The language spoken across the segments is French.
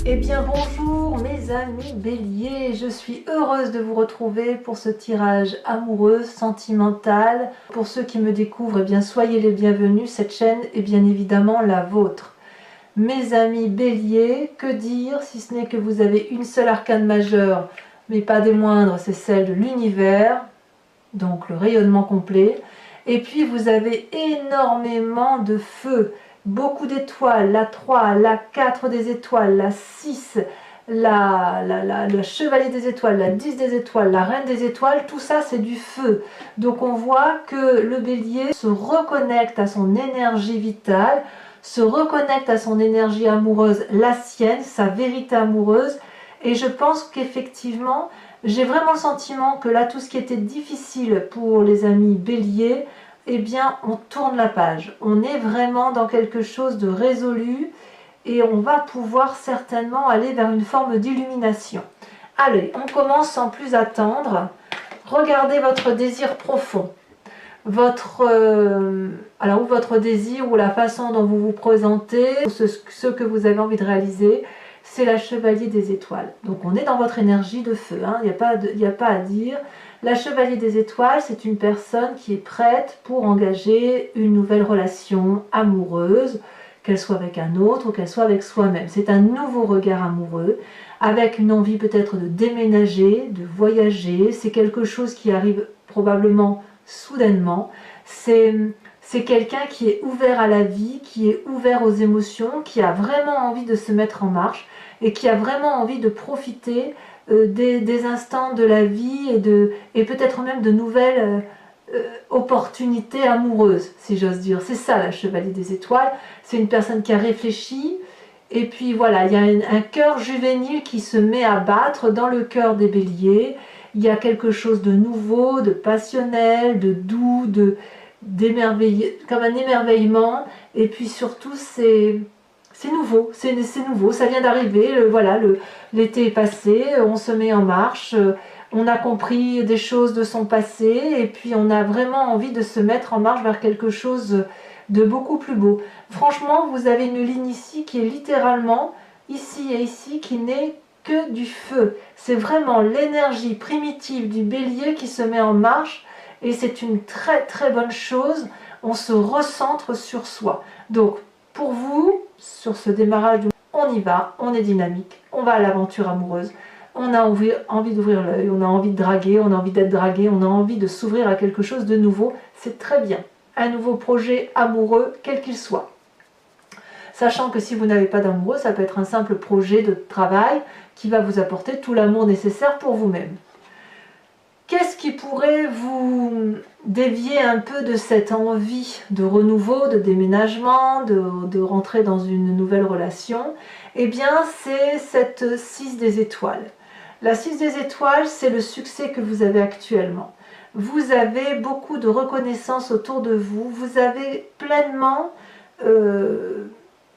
Eh bien bonjour mes amis béliers, je suis heureuse de vous retrouver pour ce tirage amoureux, sentimental. Pour ceux qui me découvrent, eh bien soyez les bienvenus, cette chaîne est bien évidemment la vôtre. Mes amis béliers, que dire si ce n'est que vous avez une seule arcane majeure, mais pas des moindres, c'est celle de l'univers, donc le rayonnement complet. Et puis vous avez énormément de feu, beaucoup d'étoiles, la 3, la 4 des étoiles, la 6, le chevalier des étoiles, la 10 des étoiles, la reine des étoiles, tout ça c'est du feu. Donc on voit que le bélier se reconnecte à son énergie vitale, se reconnecte à son énergie amoureuse, la sienne, sa vérité amoureuse. Et je pense qu'effectivement, j'ai vraiment le sentiment que là, tout ce qui était difficile pour les amis béliers, eh bien, on tourne la page. On est vraiment dans quelque chose de résolu et on va pouvoir certainement aller vers une forme d'illumination. Allez, on commence sans plus attendre. Regardez votre désir profond. Votre désir ou la façon dont vous vous présentez, ce que vous avez envie de réaliser, c'est la chevalier des étoiles. Donc on est dans votre énergie de feu, il n'y a pas à dire. La chevalier des étoiles, c'est une personne qui est prête pour engager une nouvelle relation amoureuse, qu'elle soit avec un autre ou qu'elle soit avec soi-même. C'est un nouveau regard amoureux, avec une envie peut-être de déménager, de voyager. C'est quelque chose qui arrive probablement soudainement. C'est quelqu'un qui est ouvert à la vie, qui est ouvert aux émotions, qui a vraiment envie de se mettre en marche et qui a vraiment envie de profiter des instants de la vie et peut-être même de nouvelles opportunités amoureuses, si j'ose dire. C'est ça la chevalier des étoiles. C'est une personne qui a réfléchi et puis voilà, il y a un cœur juvénile qui se met à battre dans le cœur des béliers. Il y a quelque chose de nouveau, de passionnel, de doux, comme un émerveillement, et puis surtout c'est nouveau, c'est nouveau, ça vient d'arriver, l'été est passé, on se met en marche, on a compris des choses de son passé, et puis on a vraiment envie de se mettre en marche vers quelque chose de beaucoup plus beau. Franchement, vous avez une ligne ici qui est littéralement, ici et ici, qui n'est que du feu. C'est vraiment l'énergie primitive du bélier qui se met en marche, et c'est une très très bonne chose. On se recentre sur soi. Donc pour vous, sur ce démarrage, on y va, on est dynamique, on va à l'aventure amoureuse. On a envie d'ouvrir l'œil, on a envie de draguer, on a envie d'être dragué, on a envie de s'ouvrir à quelque chose de nouveau. C'est très bien. Un nouveau projet amoureux, quel qu'il soit. Sachant que si vous n'avez pas d'amoureux, ça peut être un simple projet de travail qui va vous apporter tout l'amour nécessaire pour vous-même. Qu'est-ce qui pourrait vous dévier un peu de cette envie de renouveau, de déménagement, de rentrer dans une nouvelle relation? Eh bien, c'est cette 6 des étoiles. La 6 des étoiles, c'est le succès que vous avez actuellement. Vous avez beaucoup de reconnaissance autour de vous. Vous avez pleinement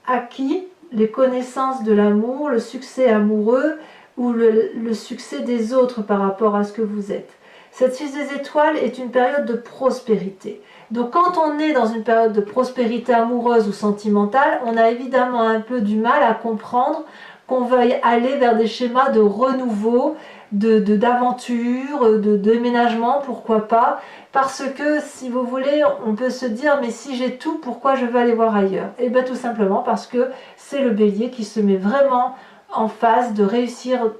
acquis les connaissances de l'amour, le succès amoureux ou le succès des autres par rapport à ce que vous êtes. Cette 6 des étoiles est une période de prospérité. Donc quand on est dans une période de prospérité amoureuse ou sentimentale, on a évidemment un peu du mal à comprendre qu'on veuille aller vers des schémas de renouveau, d'aventure, de déménagement, pourquoi pas. Parce que si vous voulez, on peut se dire, mais si j'ai tout, pourquoi je veux aller voir ailleurs? Et bien tout simplement parce que c'est le bélier qui se met vraiment en phase de réussir,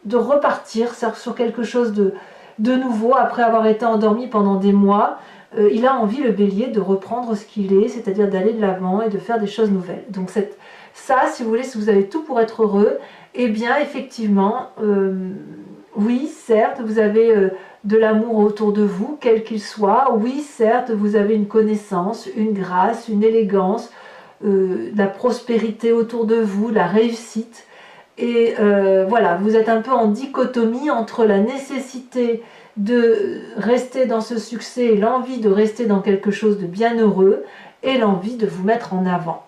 de repartir sur quelque chose de nouveau, après avoir été endormi pendant des mois. Il a envie, le bélier, de reprendre ce qu'il est, c'est-à-dire d'aller de l'avant et de faire des choses nouvelles. Donc ça, si vous voulez, si vous avez tout pour être heureux, eh bien effectivement, oui, certes, vous avez de l'amour autour de vous, quel qu'il soit. Oui, certes, vous avez une connaissance, une grâce, une élégance, de la prospérité autour de vous, de la réussite. Et voilà, vous êtes un peu en dichotomie entre la nécessité de rester dans ce succès et l'envie de rester dans quelque chose de bien heureux et l'envie de vous mettre en avant.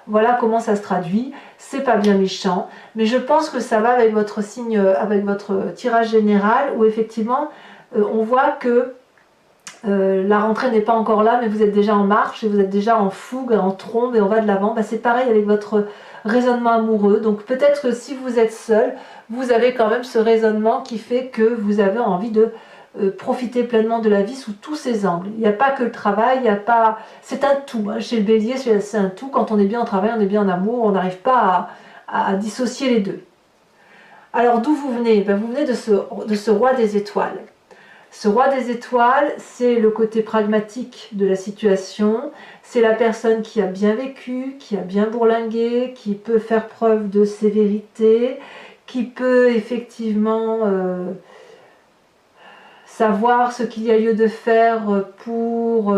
Voilà comment ça se traduit. C'est pas bien méchant, mais je pense que ça va avec votre signe, avec votre tirage général où effectivement on voit que la rentrée n'est pas encore là, mais vous êtes déjà en marche et vous êtes déjà en fougue, en trombe et on va de l'avant. C'est pareil avec raisonnement amoureux. Donc peut-être que si vous êtes seul, vous avez quand même ce raisonnement qui fait que vous avez envie de profiter pleinement de la vie sous tous ses angles. Il n'y a pas que le travail, il n'y a pas... c'est un tout. Hein. Chez le bélier, c'est un tout. Quand on est bien au travail, on est bien en amour, on n'arrive pas à dissocier les deux. Alors d'où vous venez? Ben, vous venez de ce roi des étoiles. Ce roi des étoiles, c'est le côté pragmatique de la situation, c'est la personne qui a bien vécu, qui a bien bourlingué, qui peut faire preuve de sévérité, qui peut effectivement savoir ce qu'il y a lieu de faire pour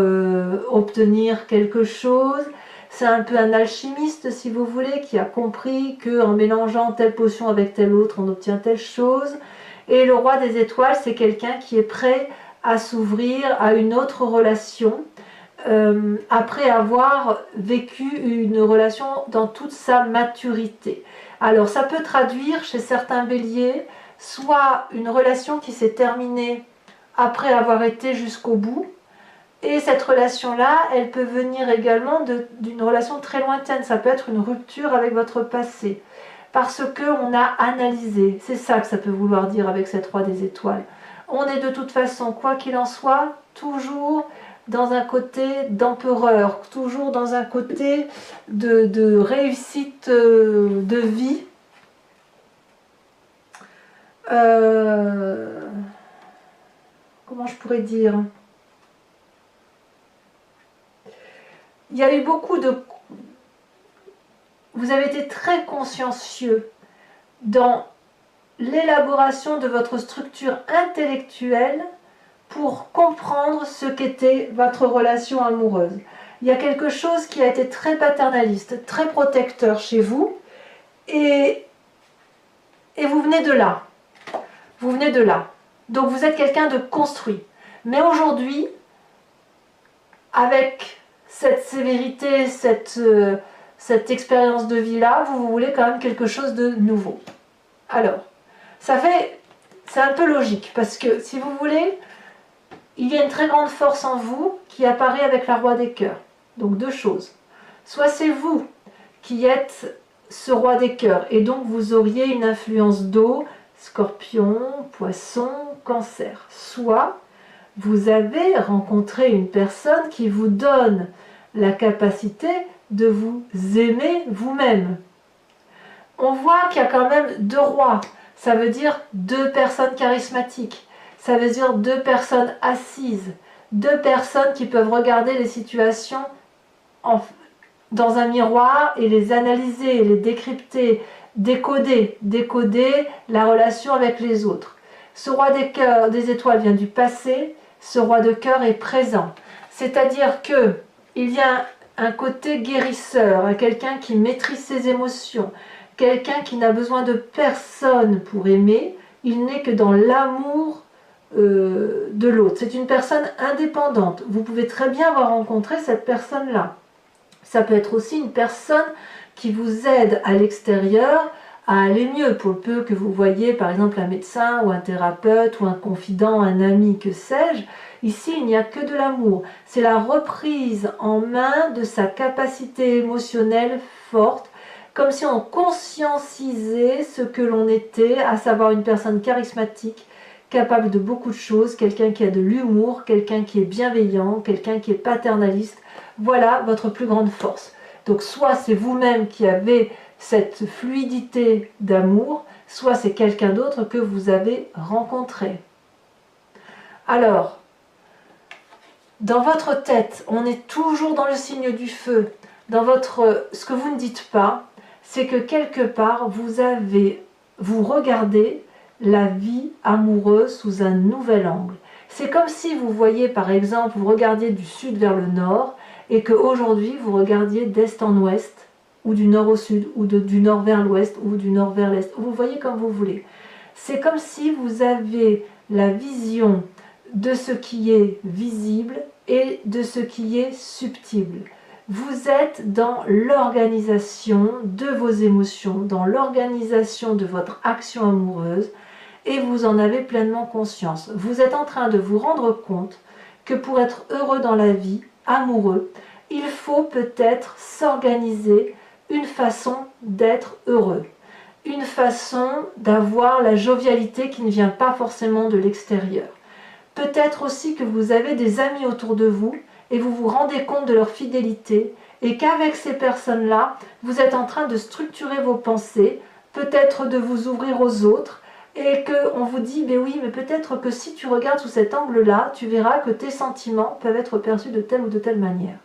obtenir quelque chose. C'est un peu un alchimiste, si vous voulez, qui a compris qu'en mélangeant telle potion avec telle autre, on obtient telle chose. Et le roi des étoiles, c'est quelqu'un qui est prêt à s'ouvrir à une autre relation, après avoir vécu une relation dans toute sa maturité. Alors ça peut traduire chez certains béliers, soit une relation qui s'est terminée après avoir été jusqu'au bout, et cette relation-là, elle peut venir également d'une relation très lointaine. Ça peut être une rupture avec votre passé. Parce qu'on a analysé. C'est ça que ça peut vouloir dire avec cette roi des étoiles. On est de toute façon, quoi qu'il en soit, toujours dans un côté d'empereur, toujours dans un côté de réussite de vie. Comment je pourrais dire ? Il y a eu beaucoup de... Vous avez été très consciencieux dans l'élaboration de votre structure intellectuelle pour comprendre ce qu'était votre relation amoureuse. Il y a quelque chose qui a été très paternaliste, très protecteur chez vous, et vous venez de là. Vous venez de là. Donc vous êtes quelqu'un de construit. Mais aujourd'hui, avec cette sévérité, cette expérience de vie-là, vous voulez quand même quelque chose de nouveau. Alors, c'est un peu logique, parce que si vous voulez, il y a une très grande force en vous qui apparaît avec la roi des cœurs. Donc deux choses. Soit c'est vous qui êtes ce roi des cœurs, et donc vous auriez une influence d'eau, scorpion, poisson, cancer. Soit vous avez rencontré une personne qui vous donne la capacité de vous aimer vous-même. On voit qu'il y a quand même deux rois. Ça veut dire deux personnes charismatiques. Ça veut dire deux personnes assises. Deux personnes qui peuvent regarder les situations dans un miroir et les analyser, les décrypter, décoder la relation avec les autres. Ce roi des cœurs, des étoiles vient du passé. Ce roi de cœur est présent. C'est-à-dire que il y a un côté guérisseur, quelqu'un qui maîtrise ses émotions, quelqu'un qui n'a besoin de personne pour aimer, il n'est que dans l'amour de l'autre. C'est une personne indépendante. Vous pouvez très bien avoir rencontré cette personne-là. Ça peut être aussi une personne qui vous aide à l'extérieur à aller mieux, pour peu que vous voyez par exemple un médecin ou un thérapeute ou un confident, un ami, que sais-je. Ici, il n'y a que de l'amour. C'est la reprise en main de sa capacité émotionnelle forte, comme si on conscientisait ce que l'on était, à savoir une personne charismatique, capable de beaucoup de choses, quelqu'un qui a de l'humour, quelqu'un qui est bienveillant, quelqu'un qui est paternaliste. Voilà votre plus grande force. Donc soit c'est vous-même qui avez cette fluidité d'amour, soit c'est quelqu'un d'autre que vous avez rencontré. Alors, dans votre tête, on est toujours dans le signe du feu. Ce que vous ne dites pas, c'est que quelque part, vous regardez la vie amoureuse sous un nouvel angle. C'est comme si vous voyez, par exemple, vous regardiez du sud vers le nord, et qu'aujourd'hui, vous regardiez d'est en ouest, ou du nord au sud, ou du nord vers l'ouest, ou du nord vers l'est. Vous voyez comme vous voulez. C'est comme si vous avez la vision de ce qui est visible et de ce qui est subtil. Vous êtes dans l'organisation de vos émotions, dans l'organisation de votre action amoureuse, et vous en avez pleinement conscience. Vous êtes en train de vous rendre compte que pour être heureux dans la vie, amoureux, il faut peut-être s'organiser une façon d'être heureux, une façon d'avoir la jovialité qui ne vient pas forcément de l'extérieur. Peut-être aussi que vous avez des amis autour de vous et vous vous rendez compte de leur fidélité et qu'avec ces personnes-là, vous êtes en train de structurer vos pensées, peut-être de vous ouvrir aux autres et qu'on vous dit, mais oui, mais peut-être que si tu regardes sous cet angle-là, tu verras que tes sentiments peuvent être perçus de telle ou de telle manière.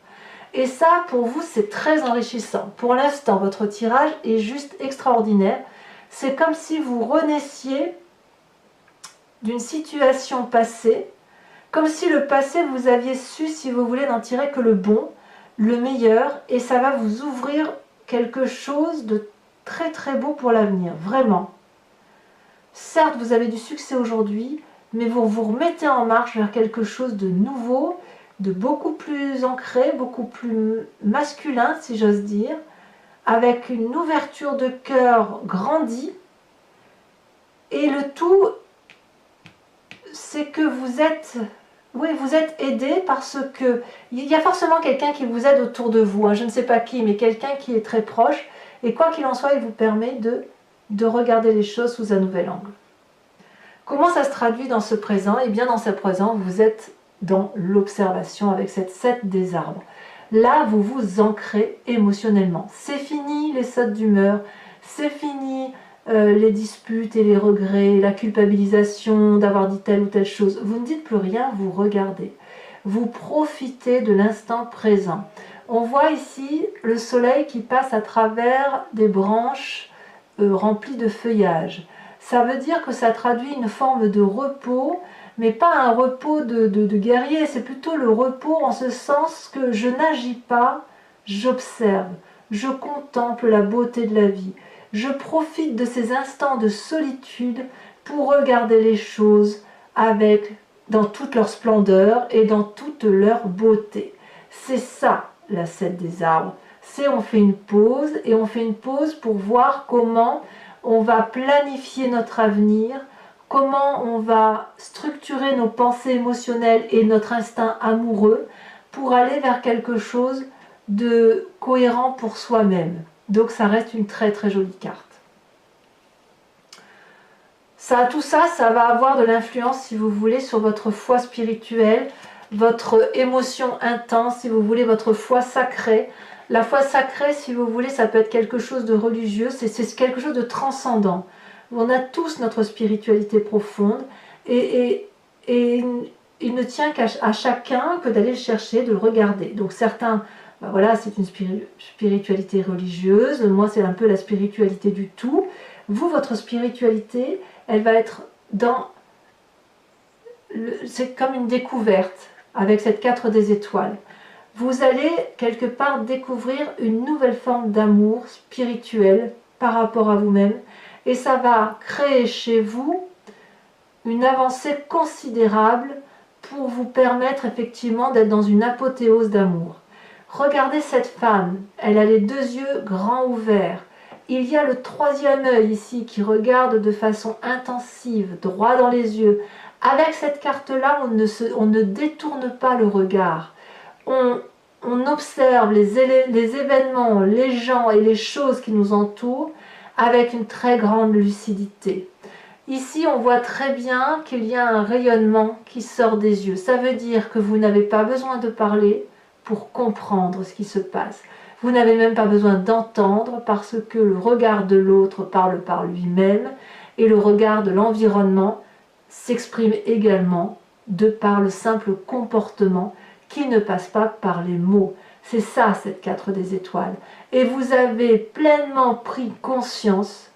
Et ça, pour vous, c'est très enrichissant. Pour l'instant, votre tirage est juste extraordinaire. C'est comme si vous renaissiez d'une situation passée, comme si le passé, vous aviez su, si vous voulez, n'en tirer que le bon, le meilleur, et ça va vous ouvrir quelque chose de très très beau pour l'avenir, vraiment. Certes, vous avez du succès aujourd'hui, mais vous vous remettez en marche vers quelque chose de nouveau, de beaucoup plus ancré, beaucoup plus masculin, si j'ose dire, avec une ouverture de cœur grandie, et le tout, c'est que vous êtes aidé parce que il y a forcément quelqu'un qui vous aide autour de vous, hein, je ne sais pas qui, mais quelqu'un qui est très proche, et quoi qu'il en soit, il vous permet de regarder les choses sous un nouvel angle. Comment ça se traduit dans ce présent? Eh bien, dans ce présent, vous êtes dans l'observation avec cette 7 des arbres. Là, vous vous ancrez émotionnellement. C'est fini les sautes d'humeur, c'est fini les disputes et les regrets, la culpabilisation d'avoir dit telle ou telle chose. Vous ne dites plus rien, vous regardez. Vous profitez de l'instant présent. On voit ici le soleil qui passe à travers des branches remplies de feuillage. Ça veut dire que ça traduit une forme de repos, mais pas un repos de guerrier, c'est plutôt le repos en ce sens que je n'agis pas, j'observe, je contemple la beauté de la vie. Je profite de ces instants de solitude pour regarder les choses dans toute leur splendeur et dans toute leur beauté. C'est ça la 7 des arbres. C'est on fait une pause et on fait une pause pour voir comment on va planifier notre avenir, comment on va structurer nos pensées émotionnelles et notre instinct amoureux pour aller vers quelque chose de cohérent pour soi-même. Donc ça reste une très très jolie carte. Tout ça, ça va avoir de l'influence, si vous voulez, sur votre foi spirituelle, votre émotion intense, si vous voulez, votre foi sacrée. La foi sacrée, si vous voulez, ça peut être quelque chose de religieux, c'est quelque chose de transcendant. On a tous notre spiritualité profonde et il ne tient qu'à chacun que d'aller le chercher, de le regarder. Donc certains, ben voilà, c'est une spiritualité religieuse, moi c'est un peu la spiritualité du tout. Vous, votre spiritualité, elle va être c'est comme une découverte avec cette 4 des étoiles. Vous allez quelque part découvrir une nouvelle forme d'amour spirituel par rapport à vous-même et ça va créer chez vous une avancée considérable pour vous permettre effectivement d'être dans une apothéose d'amour. Regardez cette femme, elle a les 2 yeux grands ouverts. Il y a le 3e œil ici qui regarde de façon intensive, droit dans les yeux. Avec cette carte-là, on ne détourne pas le regard. On observe les événements, les gens et les choses qui nous entourent avec une très grande lucidité. Ici, on voit très bien qu'il y a un rayonnement qui sort des yeux. Ça veut dire que vous n'avez pas besoin de parler pour comprendre ce qui se passe. Vous n'avez même pas besoin d'entendre parce que le regard de l'autre parle par lui-même et le regard de l'environnement s'exprime également de par le simple comportement qui ne passe pas par les mots. C'est ça, cette 4 des étoiles. Et vous avez pleinement pris conscience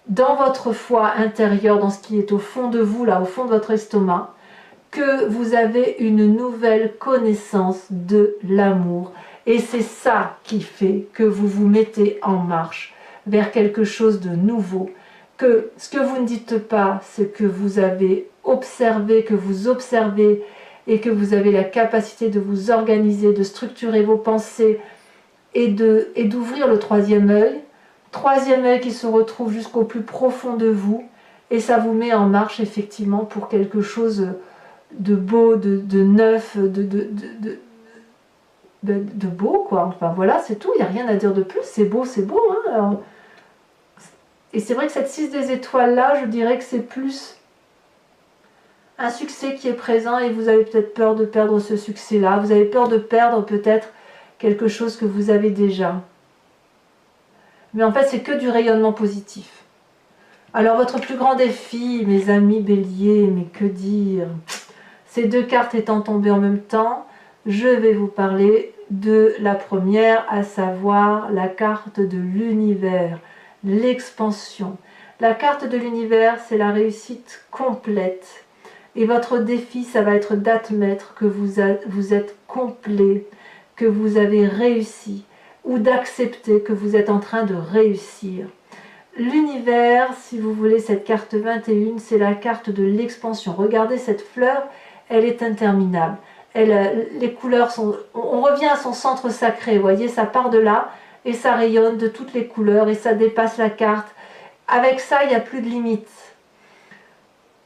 dans votre foi intérieure, dans ce qui est au fond de vous, là, au fond de votre estomac, que vous avez une nouvelle connaissance de l'amour. Et c'est ça qui fait que vous vous mettez en marche vers quelque chose de nouveau. Que ce que vous ne dites pas, c'est que vous avez observé, que vous observez et que vous avez la capacité de vous organiser, de structurer vos pensées et d'ouvrir le 3e œil. 3e œil qui se retrouve jusqu'au plus profond de vous et ça vous met en marche effectivement pour quelque chose de beau, de neuf, de beau, quoi. Enfin voilà, c'est tout, il n'y a rien à dire de plus, c'est beau, hein. Alors, et c'est vrai que cette 6 des étoiles là, je dirais que c'est plus un succès qui est présent et vous avez peut-être peur de perdre ce succès-là. Vous avez peur de perdre peut-être quelque chose que vous avez déjà. Mais en fait, c'est que du rayonnement positif. Alors, votre plus grand défi, mes amis béliers, mais que dire? Ces deux cartes étant tombées en même temps, je vais vous parler de la première, à savoir la carte de l'univers, l'expansion. La carte de l'univers, c'est la réussite complète. Et votre défi, ça va être d'admettre que vous êtes complet, que vous avez réussi, ou d'accepter que vous êtes en train de réussir. L'univers, si vous voulez, cette carte 21, c'est la carte de l'expansion. Regardez cette fleur, elle est interminable. Les couleurs sont... On revient à son centre sacré, vous voyez, ça part de là, et ça rayonne de toutes les couleurs, et ça dépasse la carte. Avec ça, il n'y a plus de limites.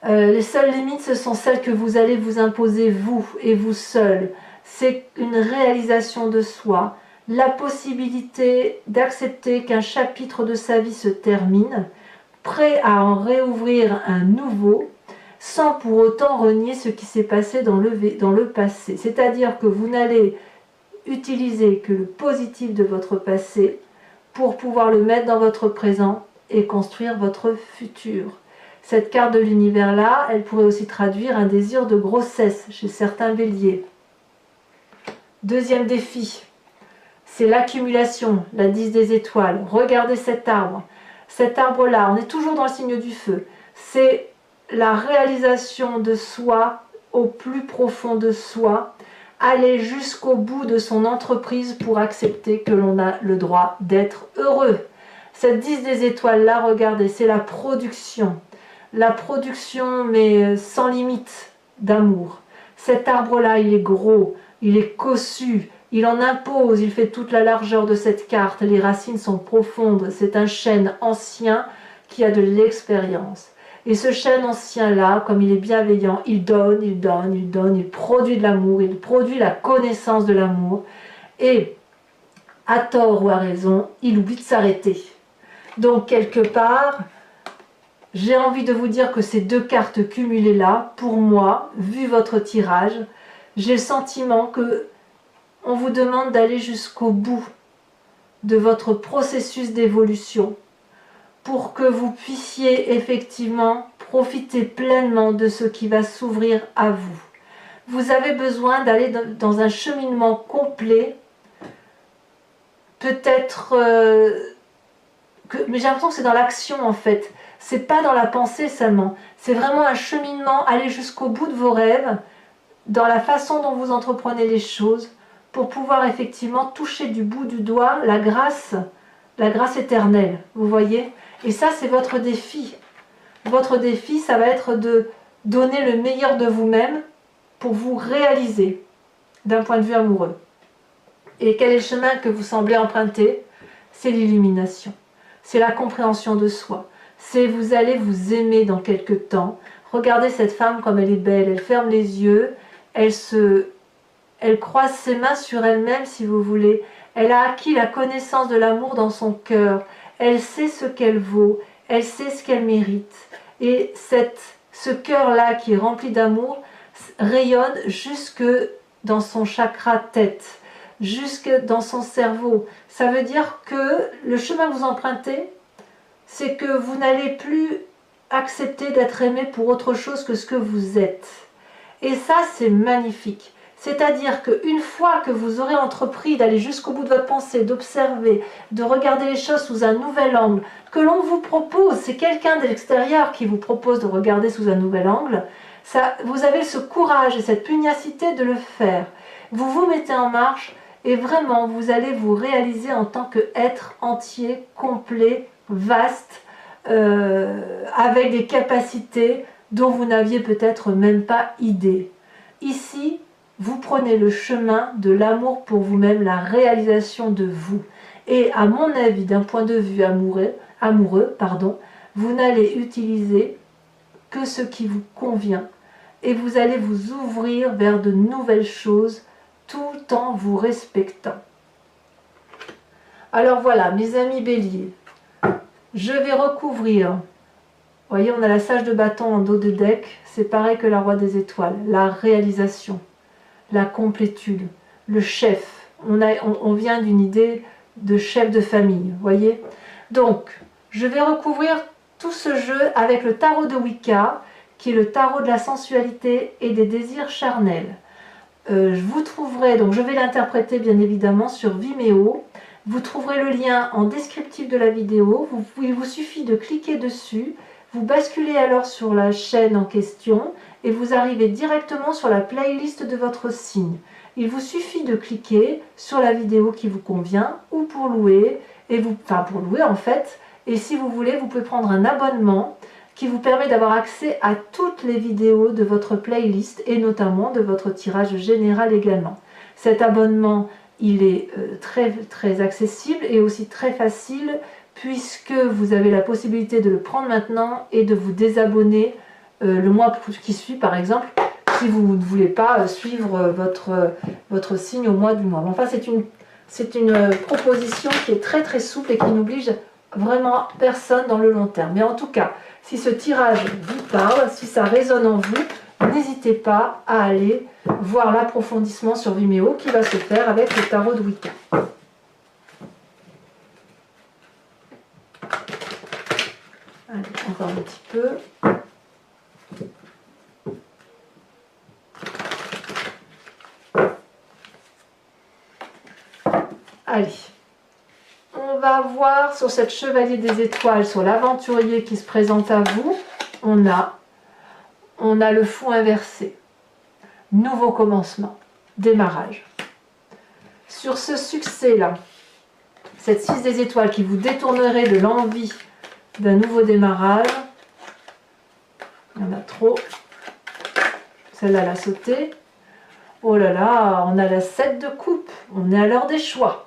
Les seules limites, ce sont celles que vous allez vous imposer, vous et vous seul. C'est une réalisation de soi, la possibilité d'accepter qu'un chapitre de sa vie se termine, prêt à en réouvrir un nouveau, sans pour autant renier ce qui s'est passé dans le passé. C'est-à-dire que vous n'allez utiliser que le positif de votre passé pour pouvoir le mettre dans votre présent et construire votre futur. Cette carte de l'univers-là, elle pourrait aussi traduire un désir de grossesse chez certains béliers. Deuxième défi, c'est l'accumulation, la 10 des étoiles. Regardez cet arbre. Cet arbre-là, on est toujours dans le signe du feu. C'est la réalisation de soi au plus profond de soi, aller jusqu'au bout de son entreprise pour accepter que l'on a le droit d'être heureux. Cette 10 des étoiles-là, regardez, c'est la production. La production, mais sans limite, d'amour. Cet arbre-là, il est gros, il est cossu, il en impose, il fait toute la largeur de cette carte. Les racines sont profondes, c'est un chêne ancien qui a de l'expérience. Et ce chêne ancien-là, comme il est bienveillant, il donne, il donne, il donne, il produit de l'amour, il produit la connaissance de l'amour. Et, à tort ou à raison, il oublie de s'arrêter. Donc, quelque part... J'ai envie de vous dire que ces deux cartes cumulées là, pour moi, vu votre tirage, j'ai le sentiment que on vous demande d'aller jusqu'au bout de votre processus d'évolution pour que vous puissiez effectivement profiter pleinement de ce qui va s'ouvrir à vous. Vous avez besoin d'aller dans un cheminement complet, peut-être... mais j'ai l'impression que c'est dans l'action en fait. C'est pas dans la pensée seulement, c'est vraiment un cheminement, aller jusqu'au bout de vos rêves, dans la façon dont vous entreprenez les choses, pour pouvoir effectivement toucher du bout du doigt la grâce éternelle, vous voyez. Et ça, c'est votre défi. Votre défi, ça va être de donner le meilleur de vous-même pour vous réaliser d'un point de vue amoureux. Et quel est le chemin que vous semblez emprunter? C'est l'illumination, c'est la compréhension de soi. C'est vous allez vous aimer dans quelque temps. Regardez cette femme comme elle est belle, elle ferme les yeux, elle croise ses mains sur elle-même si vous voulez. Elle a acquis la connaissance de l'amour dans son cœur. Elle sait ce qu'elle vaut, elle sait ce qu'elle mérite. Et ce cœur-là qui est rempli d'amour rayonne jusque dans son chakra tête, jusque dans son cerveau. Ça veut dire que le chemin que vous empruntez, c'est que vous n'allez plus accepter d'être aimé pour autre chose que ce que vous êtes. Et ça, c'est magnifique. C'est-à-dire qu'une fois que vous aurez entrepris d'aller jusqu'au bout de votre pensée, d'observer, de regarder les choses sous un nouvel angle, que l'on vous propose, c'est quelqu'un de l'extérieur qui vous propose de regarder sous un nouvel angle, ça, vous avez ce courage et cette pugnacité de le faire. Vous vous mettez en marche et vraiment, vous allez vous réaliser en tant qu'être entier, complet, vaste, avec des capacités dont vous n'aviez peut-être même pas idée. Ici, vous prenez le chemin de l'amour pour vous-même, la réalisation de vous. Et à mon avis, d'un point de vue amoureux, vous n'allez utiliser que ce qui vous convient. Et vous allez vous ouvrir vers de nouvelles choses tout en vous respectant. Alors voilà, mes amis béliers, je vais recouvrir, vous voyez, on a la sage de bâton en dos de deck, c'est pareil que la roi des étoiles, la réalisation, la complétude, le chef. On vient d'une idée de chef de famille, vous voyez. Donc, je vais recouvrir tout ce jeu avec le tarot de Wicca, qui est le tarot de la sensualité et des désirs charnels. Vous trouverez, donc je vais l'interpréter bien évidemment sur Vimeo. Vous trouverez le lien en descriptif de la vidéo. Il vous suffit de cliquer dessus. Vous basculez alors sur la chaîne en question et vous arrivez directement sur la playlist de votre signe. Il vous suffit de cliquer sur la vidéo qui vous convient ou pour louer, enfin pour louer en fait. Et si vous voulez, vous pouvez prendre un abonnement qui vous permet d'avoir accès à toutes les vidéos de votre playlist et notamment de votre tirage général également. Cet abonnement, il est très accessible et aussi très facile puisque vous avez la possibilité de le prendre maintenant et de vous désabonner le mois qui suit par exemple si vous ne voulez pas suivre votre signe au mois du mois. Enfin, c'est une proposition qui est très souple et qui n'oblige vraiment personne dans le long terme. Mais en tout cas, si ce tirage vous parle, si ça résonne en vous, n'hésitez pas à aller voir l'approfondissement sur Vimeo qui va se faire avec le tarot de Wicca. Allez, encore un petit peu. Allez, on va voir sur cette chevalier des étoiles, sur l'aventurier qui se présente à vous, on a le fou inversé, nouveau commencement, démarrage. Sur ce succès-là, cette 6 des étoiles qui vous détournerait de l'envie d'un nouveau démarrage, il y en a trop, celle-là l'a sauté. Oh là là, on a la 7 de coupe, on est à l'heure des choix.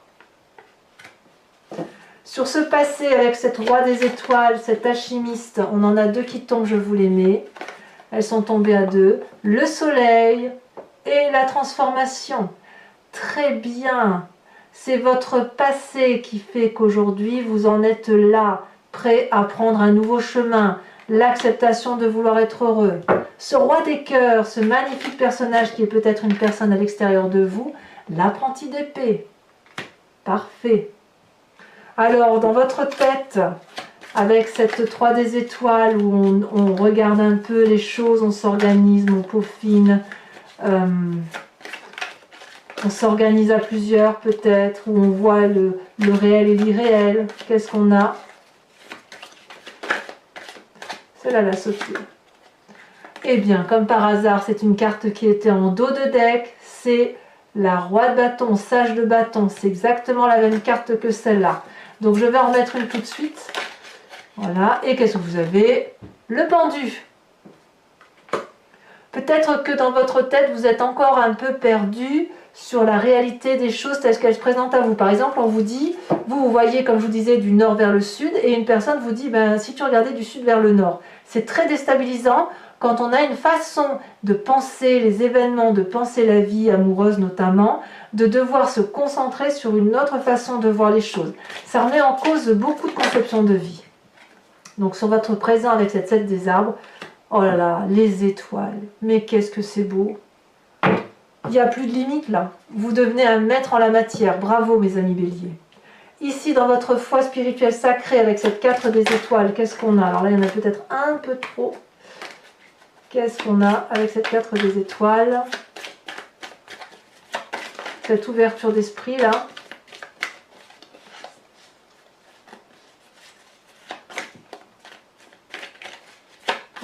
Sur ce passé avec cette roi des étoiles, cette alchimiste, on en a 2 qui tombent, je vous les mets. Elles sont tombées à 2. Le soleil et la transformation. Très bien. C'est votre passé qui fait qu'aujourd'hui vous en êtes là, prêt à prendre un nouveau chemin. L'acceptation de vouloir être heureux. Ce roi des cœurs, ce magnifique personnage qui est peut-être une personne à l'extérieur de vous, l'apprenti d'épée. Parfait. Alors, dans votre tête, avec cette 3 des étoiles où on regarde un peu les choses, on s'organise, on peaufine, on s'organise à plusieurs peut-être, où on voit le réel et l'irréel. Qu'est-ce qu'on a? Celle-là l'a sauté. Eh bien, comme par hasard, c'est une carte qui était en dos de deck, c'est la roi de bâton, sage de bâton, c'est exactement la même carte que celle-là. Donc je vais en remettre une tout de suite. Voilà, et qu'est-ce que vous avez? Le pendu. Peut-être que dans votre tête, vous êtes encore un peu perdu sur la réalité des choses telles qu'elles se présentent à vous. Par exemple, on vous dit, vous voyez, comme je vous disais, du nord vers le sud, et une personne vous dit, ben, si tu regardais du sud vers le nord. C'est très déstabilisant quand on a une façon de penser les événements, de penser la vie amoureuse notamment, de devoir se concentrer sur une autre façon de voir les choses. Ça remet en cause beaucoup de conceptions de vie. Donc sur votre présent avec cette 7 des arbres, oh là là, les étoiles, mais qu'est-ce que c'est beau! Il n'y a plus de limite là. Vous devenez un maître en la matière. Bravo mes amis béliers. Ici dans votre foi spirituelle sacrée avec cette 4 des étoiles, qu'est-ce qu'on a? Alors là il y en a peut-être un peu trop. Qu'est-ce qu'on a avec cette 4 des étoiles? Cette ouverture d'esprit là.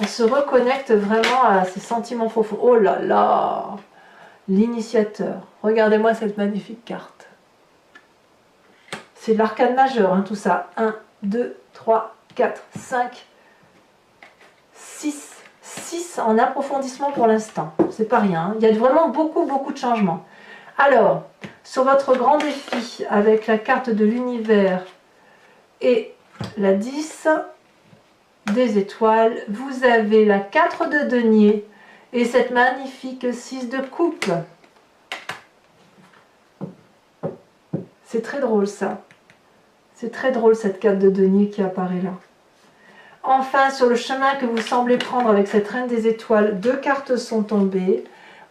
On se reconnecte vraiment à ces sentiments profonds. Oh là là! L'initiateur. Regardez-moi cette magnifique carte. C'est de l'arcane majeur, hein, tout ça. 1, 2, 3, 4, 5, 6. 6 en approfondissement pour l'instant. C'est pas rien. Hein. Il y a vraiment beaucoup de changements. Alors, sur votre grand défi, avec la carte de l'univers et la 10 des étoiles, vous avez la 4 de denier et cette magnifique 6 de coupe. C'est très drôle ça. C'est très drôle cette carte de denier qui apparaît là. Enfin, sur le chemin que vous semblez prendre avec cette reine des étoiles, 2 cartes sont tombées.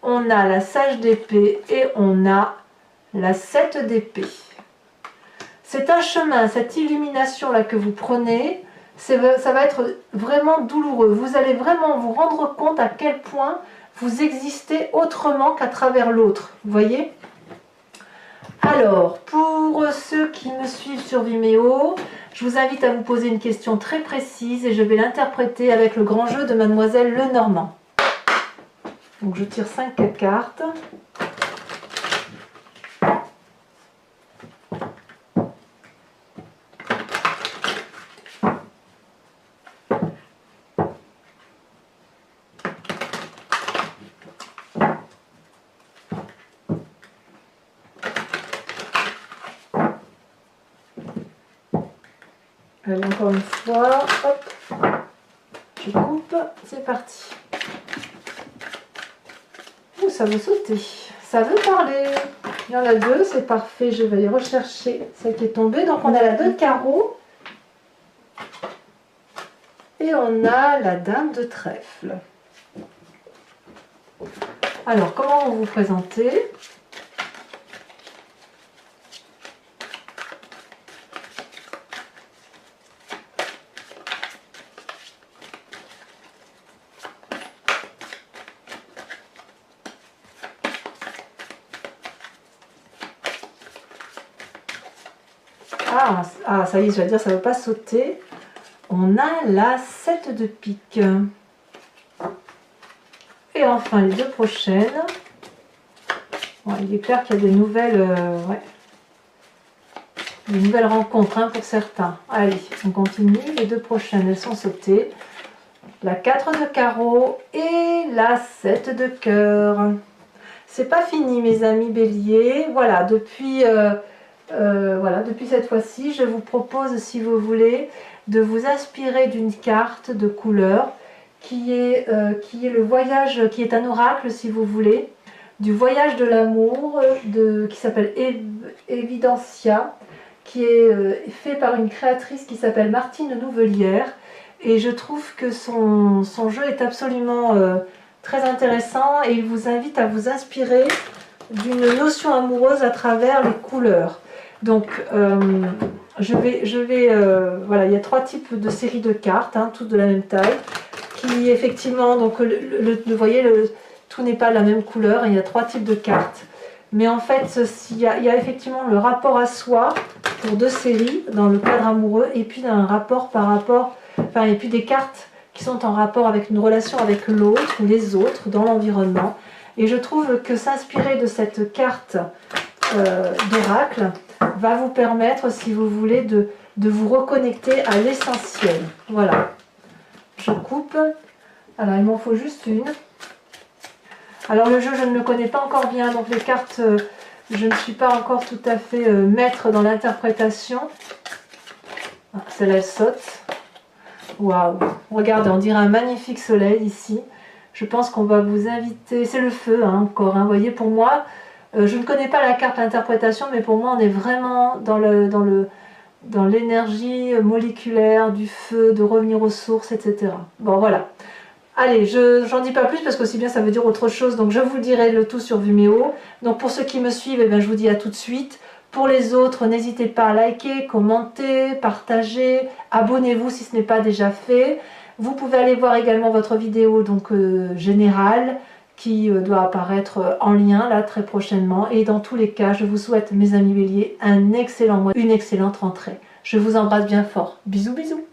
On a la sage d'épée et on a la 7 d'épée. C'est un chemin, cette illumination là que vous prenez, ça va être vraiment douloureux. Vous allez vraiment vous rendre compte à quel point vous existez autrement qu'à travers l'autre. Vous voyez? Alors, pour ceux qui me suivent sur Vimeo, je vous invite à vous poser une question très précise et je vais l'interpréter avec le grand jeu de Mademoiselle Lenormand. Donc je tire 5 cartes. Allez, encore une fois, hop, je coupe, c'est parti. Ouh, ça veut sauter, ça veut parler. Il y en a 2, c'est parfait, je vais aller rechercher celle qui est tombée. Donc on a la 2 de carreau et on a la dame de trèfle. Alors, comment vous vous présentez ? Ah, ça y est, je vais dire, ça ne veut pas sauter. On a la 7 de pique. Et enfin, les 2 prochaines. Ouais, il est clair qu'il y a des nouvelles, des nouvelles rencontres hein, pour certains. Allez, on continue. Les 2 prochaines, elles sont sautées. La 4 de carreau et la 7 de cœur. C'est pas fini, mes amis béliers. Voilà, depuis cette fois-ci, je vous propose, si vous voulez, de vous inspirer d'une carte de couleur qui est le voyage, qui est un oracle, si vous voulez, du voyage de l'amour, qui s'appelle Evidencia, qui est fait par une créatrice qui s'appelle Martine Nouvelière. Et je trouve que son jeu est absolument très intéressant et il vous invite à vous inspirer d'une notion amoureuse à travers les couleurs. Donc, voilà, il y a 3 types de séries de cartes, hein, toutes de la même taille, qui effectivement, donc, vous voyez, tout n'est pas de la même couleur, il y a 3 types de cartes. Mais en fait, il y a effectivement le rapport à soi pour 2 séries dans le cadre amoureux, et puis un rapport et puis des cartes qui sont en rapport avec une relation avec l'autre ou les autres dans l'environnement. Et je trouve que s'inspirer de cette carte d'oracle va vous permettre, si vous voulez, de vous reconnecter à l'essentiel. Voilà. Je coupe. Alors, il m'en faut juste une. Alors, le jeu, je ne le connais pas encore bien, donc les cartes, je ne suis pas encore tout à fait maître dans l'interprétation. Ah, celle-là, elle saute. Waouh! Regardez, on dirait un magnifique soleil ici. Je pense qu'on va vous inviter... C'est le feu, hein, encore. Hein. Vous voyez, pour moi... je ne connais pas la carte d'interprétation, mais pour moi, on est vraiment dans l'énergie moléculaire du feu, de revenir aux sources, etc. Bon, voilà. Allez, j'en dis pas plus parce qu'aussi bien ça veut dire autre chose. Donc, je vous dirai le tout sur Vimeo. Donc, pour ceux qui me suivent, eh bien, je vous dis à tout de suite. Pour les autres, n'hésitez pas à liker, commenter, partager. Abonnez-vous si ce n'est pas déjà fait. Vous pouvez aller voir également votre vidéo donc générale, qui doit apparaître en lien là très prochainement. Et dans tous les cas, je vous souhaite, mes amis béliers, un excellent mois, une excellente rentrée. Je vous embrasse bien fort. Bisous, bisous.